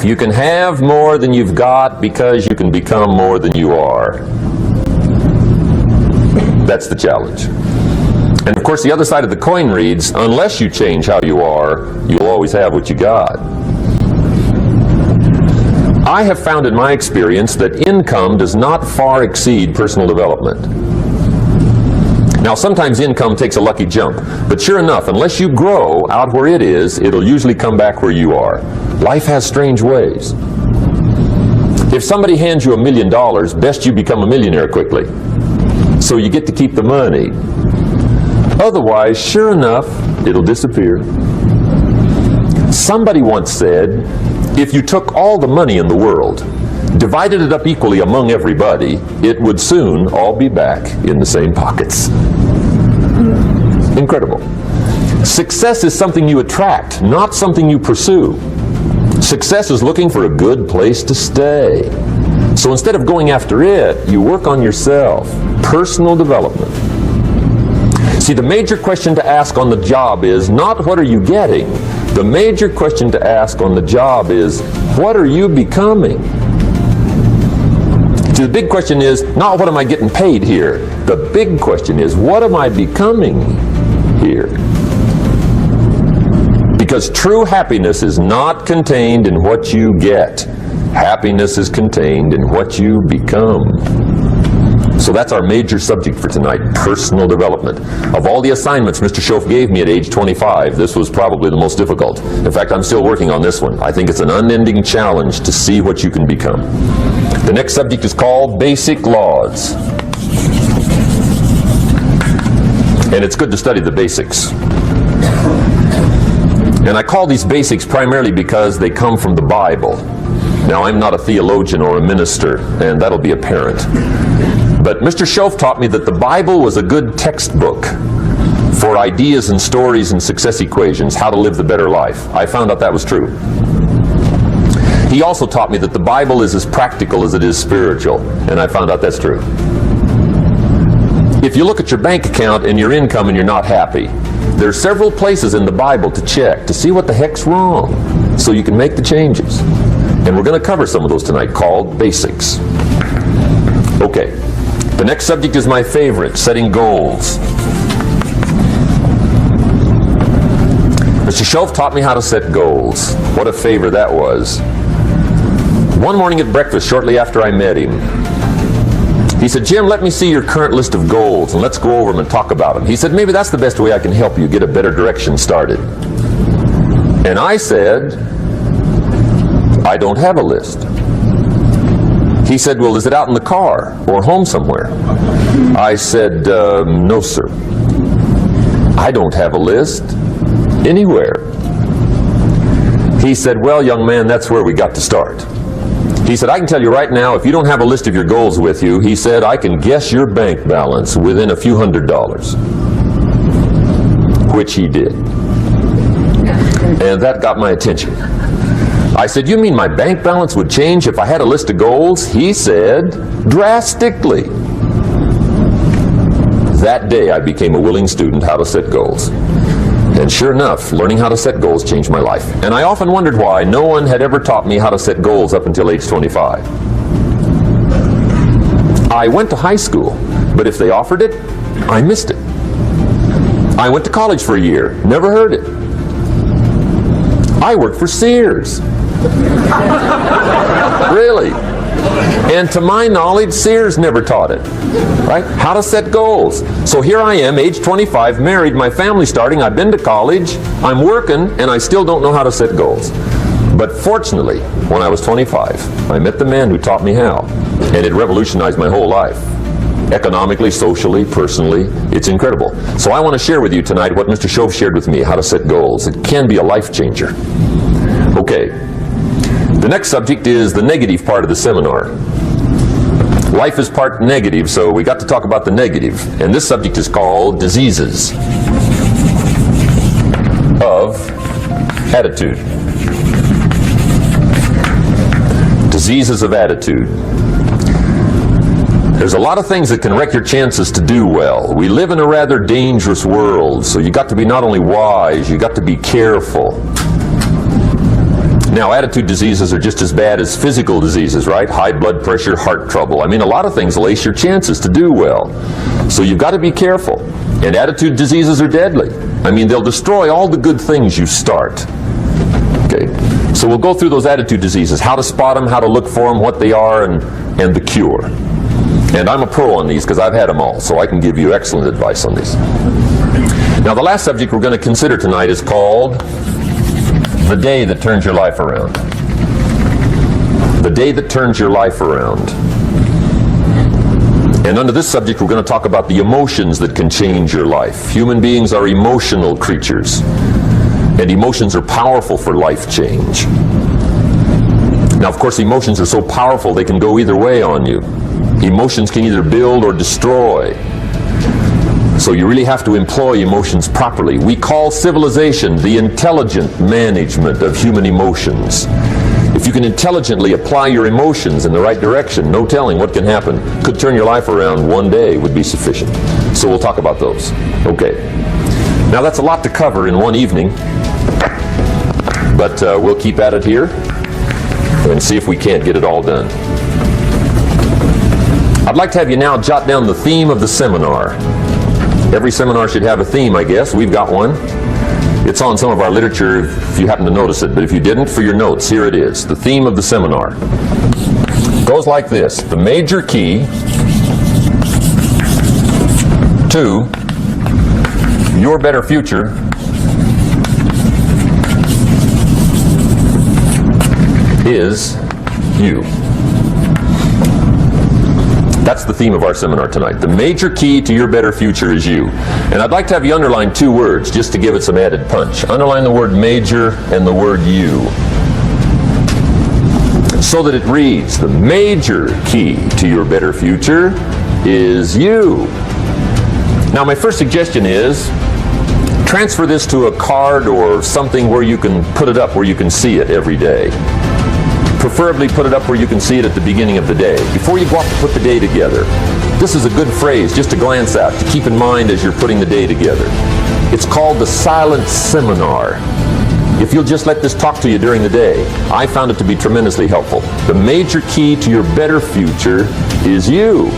You can have more than you've got because you can become more than you are. That's the challenge. And of course, the other side of the coin reads, unless you change how you are, you'll always have what you got. I have found in my experience that income does not far exceed personal development. Now, sometimes income takes a lucky jump, but sure enough, unless you grow out where it is, it'll usually come back where you are. Life has strange ways. If somebody hands you $1 million, best you become a millionaire quickly, so you get to keep the money. Otherwise, sure enough, it'll disappear. Somebody once said, if you took all the money in the world, divided it up equally among everybody, it would soon all be back in the same pockets. Incredible. Success is something you attract, not something you pursue. Success is looking for a good place to stay. So instead of going after it, you work on yourself. Personal development. See, the major question to ask on the job is not what are you getting? The major question to ask on the job is what are you becoming? See, the big question is not what am I getting paid here? The big question is what am I becoming here? Because true happiness is not contained in what you get. Happiness is contained in what you become. So that's our major subject for tonight, personal development. Of all the assignments Mr. Schoaf gave me at age 25, this was probably the most difficult. In fact, I'm still working on this one. I think it's an unending challenge to see what you can become. The next subject is called Basic Laws. And it's good to study the basics. And I call these basics primarily because they come from the Bible. Now, I'm not a theologian or a minister, and that'll be apparent. But Mr. Schoaf taught me that the Bible was a good textbook for ideas and stories and success equations, how to live the better life. I found out that was true. He also taught me that the Bible is as practical as it is spiritual, and I found out that's true. If you look at your bank account and your income and you're not happy, there are several places in the Bible to check to see what the heck's wrong so you can make the changes. And we're going to cover some of those tonight, called basics. Okay, the next subject is my favorite, setting goals. Mr. Schoaf taught me how to set goals. What a favor that was. One morning at breakfast, shortly after I met him, he said, Jim, let me see your current list of goals and let's go over them and talk about them. He said, maybe that's the best way I can help you get a better direction started. And I said, I don't have a list. He said, well, is it out in the car or home somewhere? I said, no, sir. I don't have a list anywhere. He said, well, young man, that's where we got to start. He said, I can tell you right now, if you don't have a list of your goals with you, he said, I can guess your bank balance within a few $100s. Which he did. And that got my attention. I said, you mean my bank balance would change if I had a list of goals? He said, drastically. That day I became a willing student how to set goals. And sure enough, learning how to set goals changed my life. And I often wondered why no one had ever taught me how to set goals up until age 25. I went to high school, but if they offered it, I missed it. I went to college for a year, never heard it. I worked for Sears. Really? And to my knowledge, Sears never taught it, right? How to set goals. So here I am, age 25, married, my family's starting, I've been to college, I'm working, and I still don't know how to set goals. But fortunately, when I was 25, I met the man who taught me how, and it revolutionized my whole life. Economically, socially, personally, it's incredible. So I want to share with you tonight what Mr. Schoaf shared with me, how to set goals. It can be a life changer. Okay. The next subject is the negative part of the seminar. Life is part negative, so we got to talk about the negative. And this subject is called diseases of attitude. Diseases of attitude. There's a lot of things that can wreck your chances to do well. We live in a rather dangerous world, so you got to be not only wise, you got to be careful. Now, attitude diseases are just as bad as physical diseases, right? High blood pressure, heart trouble. I mean, a lot of things will ace your chances to do well. So you've got to be careful. And attitude diseases are deadly. I mean, they'll destroy all the good things you start. Okay, so we'll go through those attitude diseases, how to spot them, how to look for them, what they are, and the cure. And I'm a pro on these because I've had them all, so I can give you excellent advice on these. Now, the last subject we're going to consider tonight is called the day that turns your life around. The day that turns your life around. And under this subject, we're going to talk about the emotions that can change your life. Human beings are emotional creatures, and emotions are powerful for life change. Now, of course, emotions are so powerful they can go either way on you. Emotions can either build or destroy. So you really have to employ emotions properly. We call civilization the intelligent management of human emotions. If you can intelligently apply your emotions in the right direction, no telling what can happen. Could turn your life around one day would be sufficient. So we'll talk about those. Okay. Now that's a lot to cover in one evening, but we'll keep at it here and see if we can't get it all done. I'd like to have you now jot down the theme of the seminar. Every seminar should have a theme, I guess. We've got one. It's on some of our literature if you happen to notice it, but if you didn't, for your notes, here it is. The theme of the seminar goes like this. The major key to your better future is you. That's the theme of our seminar tonight. The major key to your better future is you. And I'd like to have you underline two words just to give it some added punch. Underline the word major and the word you, so that it reads, the major key to your better future is you. Now, my first suggestion is transfer this to a card or something where you can put it up, where you can see it every day. Preferably put it up where you can see it at the beginning of the day, before you go off to put the day together. This is a good phrase just to glance at, to keep in mind as you're putting the day together. It's called the silent seminar. If you'll just let this talk to you during the day, I found it to be tremendously helpful. The major key to your better future is you.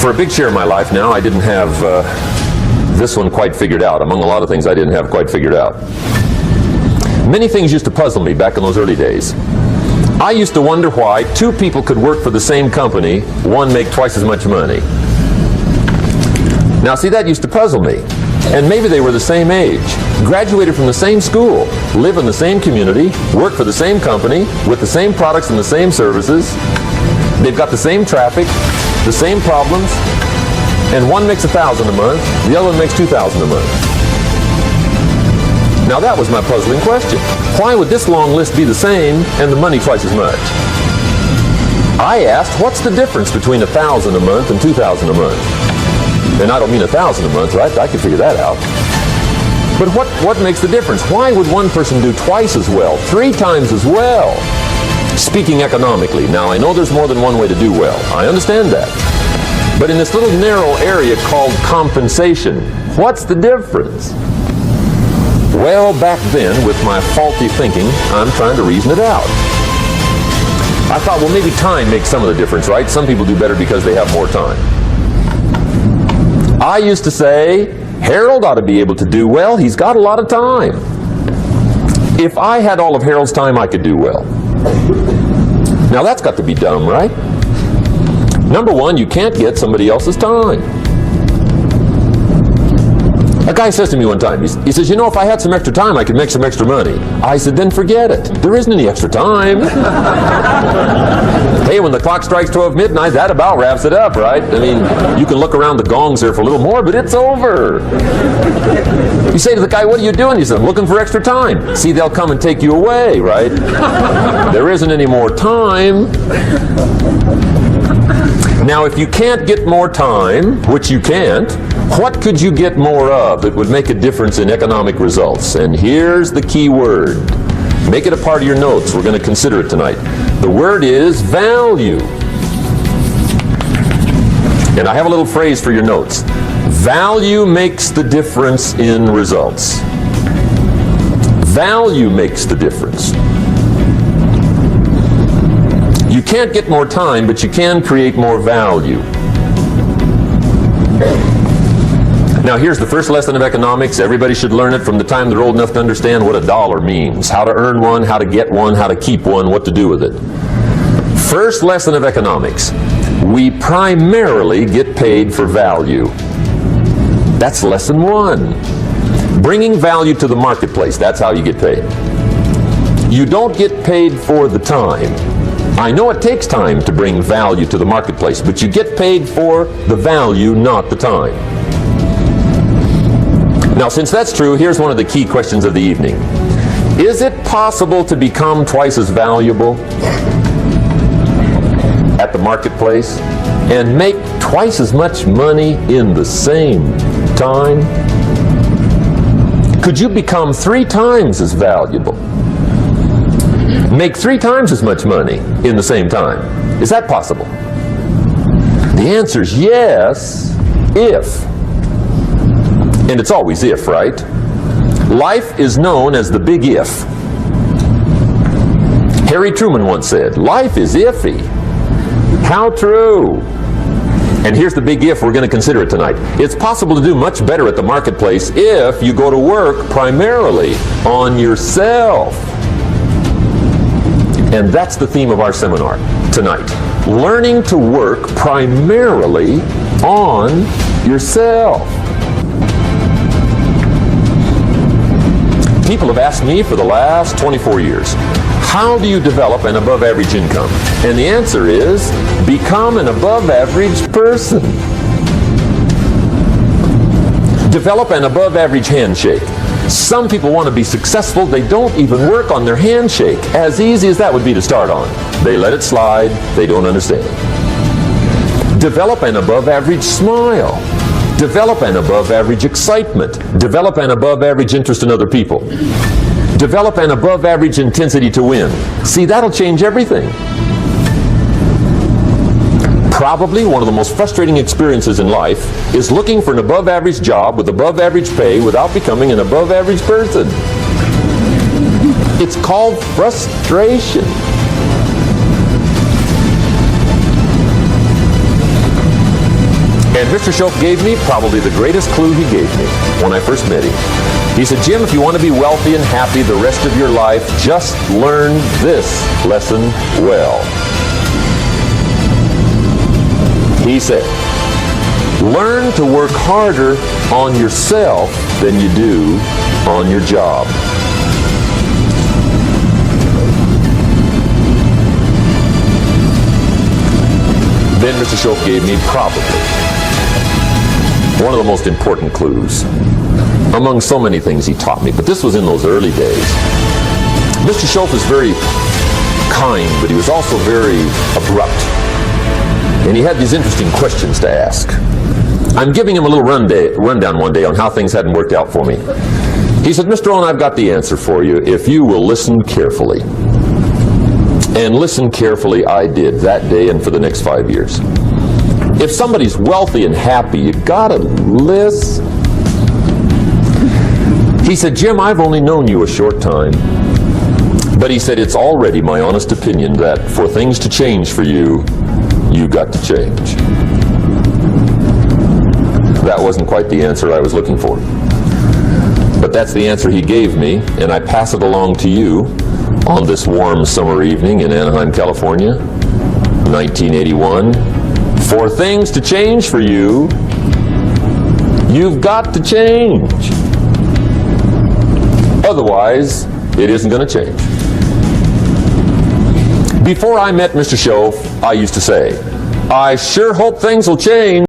For a big share of my life now, I didn't have this one quite figured out. Among a lot of things I didn't have quite figured out. Many things used to puzzle me back in those early days. I used to wonder why two people could work for the same company, one make twice as much money. Now see, that used to puzzle me. And maybe they were the same age, graduated from the same school, live in the same community, work for the same company, with the same products and the same services. They've got the same traffic, the same problems, and one makes $1,000 a month, the other one makes $2,000 a month. Now that was my puzzling question. Why would this long list be the same and the money twice as much? I asked, what's the difference between $1,000 a month and $2,000 a month? And I don't mean $1,000 a month, right? I could figure that out. But what makes the difference? Why would one person do twice as well, 3 times as well? Speaking economically, now I know there's more than one way to do well. I understand that. But in this little narrow area called compensation, what's the difference? Well, back then, with my faulty thinking, I'm trying to reason it out. I thought, well, maybe time makes some of the difference, right? Some people do better because they have more time. I used to say, Harold ought to be able to do well. He's got a lot of time. If I had all of Harold's time, I could do well. Now, that's got to be dumb, right? Number one, you can't get somebody else's time. A guy says to me one time, he says, you know, if I had some extra time, I could make some extra money. I said, then forget it. There isn't any extra time. Hey, when the clock strikes 12 midnight, that about wraps it up, right? I mean, you can look around the gongs there for a little more, but it's over. You say to the guy, what are you doing? He said, I'm looking for extra time. See, they'll come and take you away, right? There isn't any more time. Now, if you can't get more time, which you can't, what could you get more of that would make a difference in economic results? And here's the key word. Make it a part of your notes. We're going to consider it tonight. The word is value. And I have a little phrase for your notes. Value makes the difference in results. Value makes the difference. You can't get more time, but you can create more value. Now here's the first lesson of economics. Everybody should learn it from the time they're old enough to understand what a dollar means, how to earn one, how to get one, how to keep one, what to do with it. First lesson of economics. We primarily get paid for value. That's lesson one. Bringing value to the marketplace, that's how you get paid. You don't get paid for the time. I know it takes time to bring value to the marketplace, but you get paid for the value, not the time. Now, since that's true, here's one of the key questions of the evening. Is it possible to become twice as valuable at the marketplace and make twice as much money in the same time? Could you become 3 times as valuable? Make 3 times as much money in the same time? Is that possible? The answer is yes, if. And it's always if, right? Life is known as the big if. Harry Truman once said, life is iffy. How true. And here's the big if, we're going to consider it tonight. It's possible to do much better at the marketplace if you go to work primarily on yourself. And that's the theme of our seminar tonight. Learning to work primarily on yourself. People have asked me for the last 24 years, how do you develop an above average income? And the answer is, become an above average person. Develop an above average handshake. Some people want to be successful, they don't even work on their handshake. As easy as that would be to start on. They let it slide, they don't understand. Develop an above average smile. Develop an above average excitement. Develop an above average interest in other people. Develop an above average intensity to win. See, that'll change everything. Probably one of the most frustrating experiences in life is looking for an above average job with above average pay without becoming an above average person. It's called frustration. And Mr. Shoaff gave me probably the greatest clue he gave me when I first met him. He said, Jim, if you want to be wealthy and happy the rest of your life, just learn this lesson well. He said, learn to work harder on yourself than you do on your job. Then Mr. Shoaff gave me probably one of the most important clues among so many things he taught me, but this was in those early days. Mr. Shoaff was very kind, but he was also very abrupt. And he had these interesting questions to ask. I'm giving him a little rundown one day on how things hadn't worked out for me. He said, Mr. Rohn, I've got the answer for you if you will listen carefully. And listen carefully I did that day and for the next 5 years. If somebody's wealthy and happy, you gotta listen. He said, Jim, I've only known you a short time. But he said, it's already my honest opinion that for things to change for you, you got to change. That wasn't quite the answer I was looking for. But that's the answer he gave me, and I pass it along to you on this warm summer evening in Anaheim, California, 1981. For things to change for you, you've got to change. Otherwise, it isn't going to change. Before I met Mr. Shoaff, I used to say, I sure hope things will change.